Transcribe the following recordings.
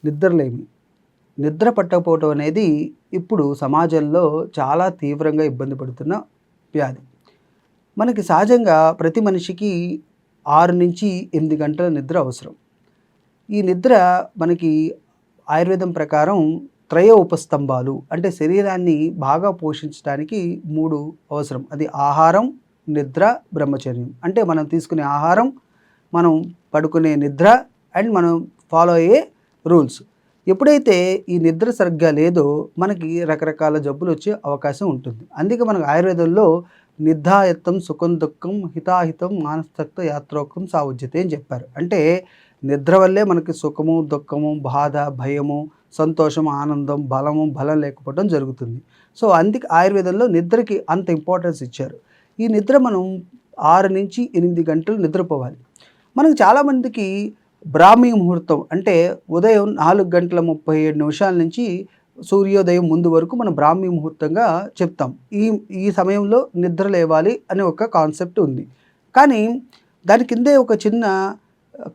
నిద్రలేమి. నిద్ర పట్టకపోవటం అనేది ఇప్పుడు సమాజంలో చాలా తీవ్రంగా ఇబ్బంది పడుతున్న వ్యాధి. మనకి సహజంగా ప్రతి మనిషికి 6-8 గంటల నిద్ర అవసరం. ఈ నిద్ర మనకి ఆయుర్వేదం ప్రకారం త్రయ ఉపస్తంభాలు అంటే శరీరాన్ని బాగా పోషించడానికి 3 అవసరం. అది ఆహారం, నిద్ర, బ్రహ్మచర్యం. అంటే మనం తీసుకునే ఆహారం, మనం పడుకునే నిద్ర అండ్ మనం ఫాలో అయ్యే రూల్స్. ఎప్పుడైతే ఈ నిద్ర సరిగ్గా లేదో మనకి రకరకాల జబ్బులు వచ్చే అవకాశం ఉంటుంది. అందుకే మనకు ఆయుర్వేదంలో నిద్రాయత్తం సుఖం దుఃఖం హితాహితం మానస్తత్వ యాత్రోక్తం సావుజ్యతే అని చెప్పారు. అంటే నిద్ర వల్లే మనకి సుఖము, దుఃఖము, బాధ, భయము, సంతోషం, ఆనందం, బలం లేకపోవడం జరుగుతుంది. సో అందుకే ఆయుర్వేదంలో నిద్రకి అంత ఇంపార్టెన్స్ ఇచ్చారు. ఈ నిద్ర మనం 6-8 గంటలు నిద్రపోవాలి. మనకు చాలామందికి బ్రాహ్మీ ముహూర్తం అంటే ఉదయం 4:37 నుంచి సూర్యోదయం ముందు వరకు మనం బ్రాహ్మీ ముహూర్తంగా చెప్తాం. ఈ సమయంలో నిద్ర లేవాలి అనే ఒక కాన్సెప్ట్ ఉంది. కానీ దాని కిందే ఒక చిన్న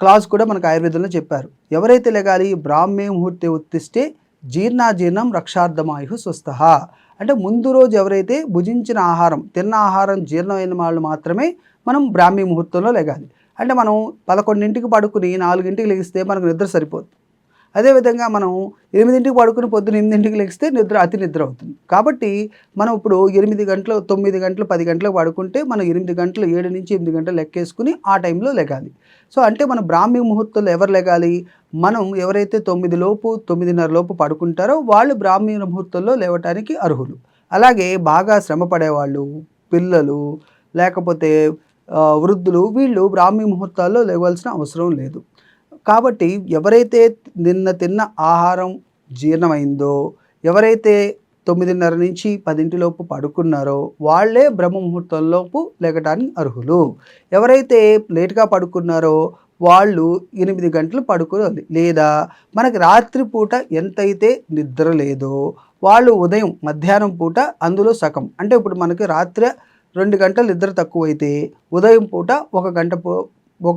క్లాజ్ కూడా మనకు ఆయుర్వేదంలో చెప్పారు. ఎవరైతే లెగాలి బ్రాహ్మీ ముహూర్తే ఉత్తిష్టే జీర్ణాజీర్ణం రక్షార్థమాయు స్వస్థః. అంటే ముందు రోజు ఎవరైతే భుజించిన ఆహారం, తిన్న ఆహారం జీర్ణమైన వాళ్ళు మాత్రమే మనం బ్రాహ్మీ ముహూర్తంలో లెగాలి. అంటే మనం 11కి పడుకుని 4కి లెగిస్తే మనకు నిద్ర సరిపోదు. అదేవిధంగా మనం 8కి పడుకుని పొద్దున 8కి లెగిస్తే అతి నిద్ర అవుతుంది. కాబట్టి మనం ఇప్పుడు 8 గంటలు, 9 గంటలు, 10 గంటలకు పడుకుంటే మనం 8 గంటలు, 7-8 గంటలు లెక్కేసుకుని ఆ టైంలో లెగాలి. సో అంటే మన బ్రాహ్మీ ముహూర్తంలో ఎవరు లెగాలి? మనం ఎవరైతే 9 లోపు 9:30 లోపు పడుకుంటారో వాళ్ళు బ్రాహ్మీ ముహూర్తంలో లేవటానికి అర్హులు. అలాగే బాగా శ్రమ పడేవాళ్ళు, పిల్లలు, లేకపోతే వృద్ధులు వీళ్ళు బ్రాహ్మీ ముహూర్తాల్లో లేవాల్సిన అవసరం లేదు. కాబట్టి ఎవరైతే నిన్న తిన్న ఆహారం జీర్ణమైందో, ఎవరైతే 9:30 నుంచి 10 లోపు పడుకున్నారో వాళ్ళే బ్రహ్మ ముహూర్తంలోపు లెగటానికి అర్హులు. ఎవరైతే లేట్‌గా పడుకున్నారో వాళ్ళు 8 గంటలు పడుకోవాలి. లేదా మనకి రాత్రి పూట ఎంతైతే నిద్ర లేదో వాళ్ళు ఉదయం మధ్యాహ్నం పూట అందులో సగం. అంటే ఇప్పుడు మనకి రాత్రి 2 గంటలు నిద్ర తక్కువైతే ఉదయం పూట 1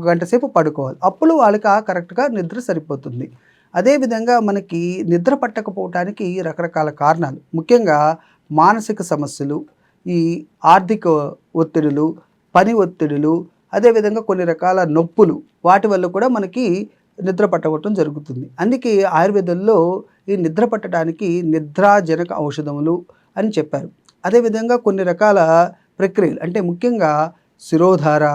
గంట సేపు పడుకోవాలి. అప్పుడు వాళ్ళకి కరెక్ట్‌గా నిద్ర సరిపోతుంది. అదేవిధంగా మనకి నిద్ర పట్టకపోవటానికి రకరకాల కారణాలు. ముఖ్యంగా మానసిక సమస్యలు, ఈ ఆర్థిక ఒత్తిడులు, పని ఒత్తిడులు, అదేవిధంగా కొన్ని రకాల నొప్పులు వాటి వల్ల కూడా మనకి నిద్ర పట్టకపోవటం జరుగుతుంది. అందుకే ఆయుర్వేదంలో ఈ నిద్ర పట్టడానికి నిద్రాజనక ఔషధములు అని చెప్పారు. అదేవిధంగా కొన్ని రకాల ప్రక్రియలు అంటే ముఖ్యంగా శిరోధార,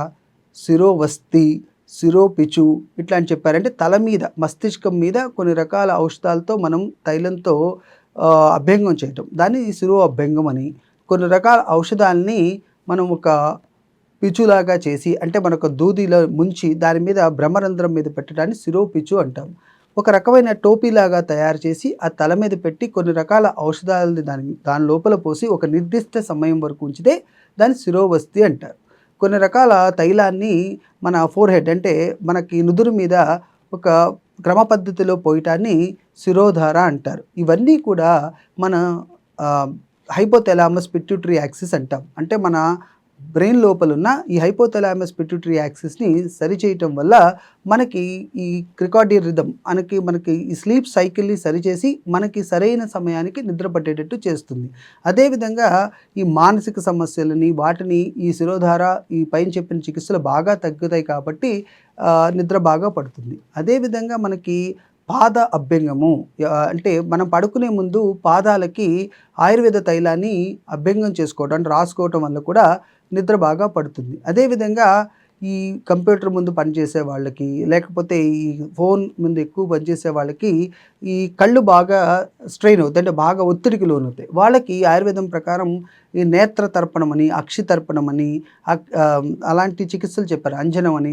శిరోవస్తి, శిరోపిచు ఇట్లా అని చెప్పారు. అంటే తల మీద, మస్తిష్కం మీద కొన్ని రకాల ఔషధాలతో మనం తైలంతో అభ్యంగం చేయటం. దాన్ని శిరో అభ్యంగం అని. కొన్ని రకాల ఔషధాలని మనం ఒక పిచులాగా చేసి అంటే మనకు దూదిలో ముంచి దాని మీద బ్రహ్మరంధ్రం మీద పెట్టడాన్ని శిరోపిచు అంటాం. ఒక రకమైన టోపీలాగా తయారు చేసి ఆ తల మీద పెట్టి కొన్ని రకాల ఔషధాలని దాని లోపల పోసి ఒక నిర్దిష్ట సమయం వరకు ఉంచితే దాన్ని శిరోవస్తి అంటారు. కొన్ని రకాల తైలాన్ని మన ఫోర్‌హెడ్ అంటే మనకి నుదురు మీద ఒక క్రమ పద్ధతిలో పోయటాన్ని శిరోధార అంటారు. ఇవన్నీ కూడా మన హైపోథాలమస్ పిట్యూటరీ యాక్సిస్ అంటాం. అంటే మన బ్రెయిన్ లోపలున్న ఈ హైపోథాలమస్ పిట్యూటరీ యాక్సిస్‌ని సరిచేయటం వల్ల మనకి ఈ క్రికార్డియన్ రిథమ్ మనకి ఈ స్లీప్ సైకిల్‌ని సరిచేసి మనకి సరైన సమయానికి నిద్ర పట్టేటట్టు చేస్తుంది. అదేవిధంగా ఈ మానసిక సమస్యలని వాటిని ఈ శిరోధార ఈ పైన చెప్పిన చికిత్సలు బాగా తగ్గుతాయి కాబట్టి నిద్ర బాగా పడుతుంది. అదేవిధంగా మనకి పాద అభ్యంగము అంటే మనం పడుకునే ముందు పాదాలకి ఆయుర్వేద తైలాన్ని అభ్యంగం చేసుకోవడం అంటే రాసుకోవటం వల్ల కూడా నిద్ర బాగా పడుతుంది. అదేవిధంగా ఈ కంప్యూటర్ ముందు పనిచేసే వాళ్ళకి, లేకపోతే ఈ ఫోన్ ముందు ఎక్కువ పనిచేసే వాళ్ళకి ఈ కళ్ళు బాగా స్ట్రెయిన్ అవుతాయి. అంటే బాగా ఒత్తిడికి లోనవుతాయి. వాళ్ళకి ఆయుర్వేదం ప్రకారం ఈ నేత్ర తర్పణం అని, అక్షి తర్పణం అని అలాంటి చికిత్సలు చెప్పారు. అంజనం అని,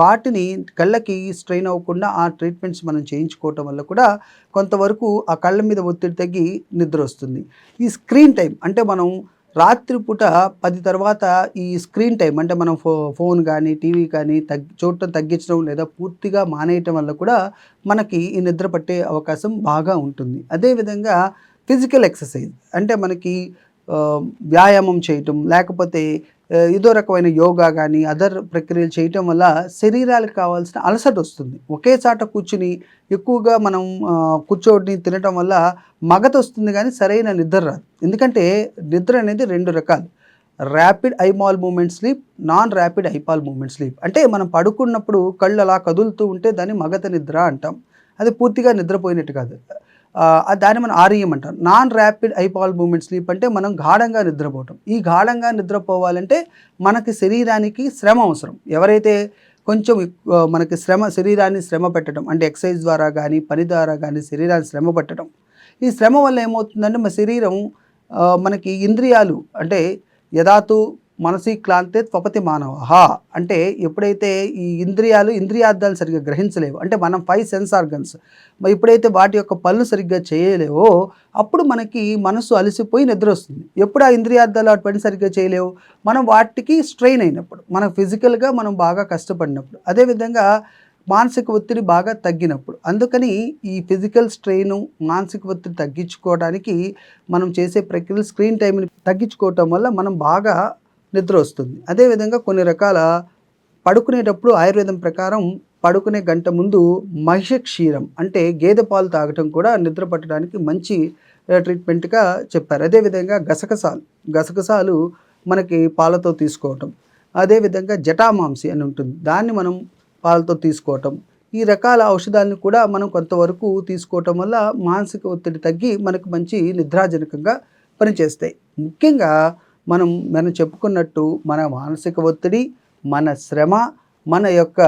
వాటిని కళ్ళకి స్ట్రెయిన్ అవ్వకుండా ఆ ట్రీట్మెంట్స్ మనం చేయించుకోవటం వల్ల కూడా కొంతవరకు ఆ కళ్ళ మీద ఒత్తిడి తగ్గి నిద్ర వస్తుంది. ఈ స్క్రీన్ టైం అంటే మనం రాత్రిపూట 10 తర్వాత ఈ స్క్రీన్ టైం అంటే మనం ఫోన్ కానీ, టీవీ కానీ చూడటం తగ్గించడం లేదా పూర్తిగా మానేయటం వల్ల కూడా మనకి ఈ నిద్ర పట్టే అవకాశం బాగా ఉంటుంది. అదేవిధంగా ఫిజికల్ ఎక్సర్సైజ్ అంటే మనకి వ్యాయామం చేయటం, లేకపోతే ఏదో రకమైన యోగా గానీ, అదర్ ప్రక్రియలు చేయటం వల్ల శరీరాలకు కావాల్సిన అలసట వస్తుంది. ఒకే చాట కూర్చుని ఎక్కువగా మనం కూర్చొని తినటం వల్ల మగతొస్తుంది గానీ సరైన నిద్ర రాదు. ఎందుకంటే నిద్ర అనేది 2 రకాలు. Rapid eye ball movement sleep, non rapid eye ball movement sleep. అంటే మనం పడుకున్నప్పుడు కళ్ళు అలా కదులుతూ ఉంటే దాన్ని మగత నిద్ర అంటాం. అది పూర్తిగా నిద్రపోయినట్టు కాదు. దాన్ని మనం ఆర్‌ఈఎం అంటాం. Non rapid eye ball movement sleep అంటే మనం గాఢంగా నిద్రపోవటం. ఈ గాఢంగా నిద్రపోవాలంటే మనకి శరీరానికి శ్రమ అవసరం. ఎవరైతే కొంచెం మనకి శరీరాన్ని శ్రమ పెట్టడం అంటే ఎక్సర్సైజ్ ద్వారా గానీ, పని ద్వారా గానీ శరీరాన్ని శ్రమ పెట్టడం. ఈ శ్రమ వల్ల ఏమవుతుందంటే మన శరీరం మనకి ఇంద్రియాలు అంటే యదాతు మనసి క్లాంతే త్వపతి మానవః అంటే ఎప్పుడైతే ఈ ఇంద్రియార్థాలు సరిగ్గా గ్రహించలేవు అంటే మనం 5 సెన్స్ ఆర్గన్స్ ఎప్పుడైతే వాటి యొక్క పనులు సరిగ్గా చేయలేవో అప్పుడు మనకి మనసు అలసిపోయి నిద్ర వస్తుంది. ఎప్పుడు ఆ ఇంద్రియార్థాలు వాటి పని సరిగ్గా చేయలేవు మనం వాటికి స్ట్రెయిన్ అయినప్పుడు, మనం ఫిజికల్గా మనం బాగా కష్టపడినప్పుడు, అదేవిధంగా మానసిక ఒత్తిడి బాగా తగ్గినప్పుడు. అందుకని ఈ ఫిజికల్ స్ట్రెయిన్, మానసిక ఒత్తిడి తగ్గించుకోవడానికి మనం చేసే ప్రక్రియలు స్క్రీన్ టైంని తగ్గించుకోవటం వల్ల మనం బాగా నిద్ర వస్తుంది. అదేవిధంగా కొన్ని రకాల పడుకునేటప్పుడు ఆయుర్వేదం ప్రకారం పడుకునే గంట ముందు మహిష క్షీరం అంటే గేదె పాలు తాగటం కూడా నిద్ర పట్టడానికి మంచి ట్రీట్మెంట్గా చెప్పారు. అదేవిధంగా గసగసాలు మనకి పాలతో తీసుకోవటం, అదేవిధంగా జటామాంసి అని ఉంటుంది, దాన్ని మనం పాలతో తీసుకోవటం, ఈ రకాల ఔషధాలను కూడా మనం కొంతవరకు తీసుకోవటం వల్ల మానసిక ఒత్తిడి తగ్గి మనకు మంచి నిద్రాజనకంగా పనిచేస్తాయి. ముఖ్యంగా మనం చెప్పుకున్నట్టు మన మానసిక ఒత్తిడి, మన శ్రమ, మన యొక్క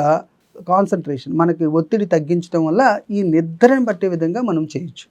కాన్సంట్రేషన్ మనకి ఒత్తిడి తగ్గించడం వల్ల ఈ నిద్రను పట్టే విధంగా మనం చేయొచ్చు.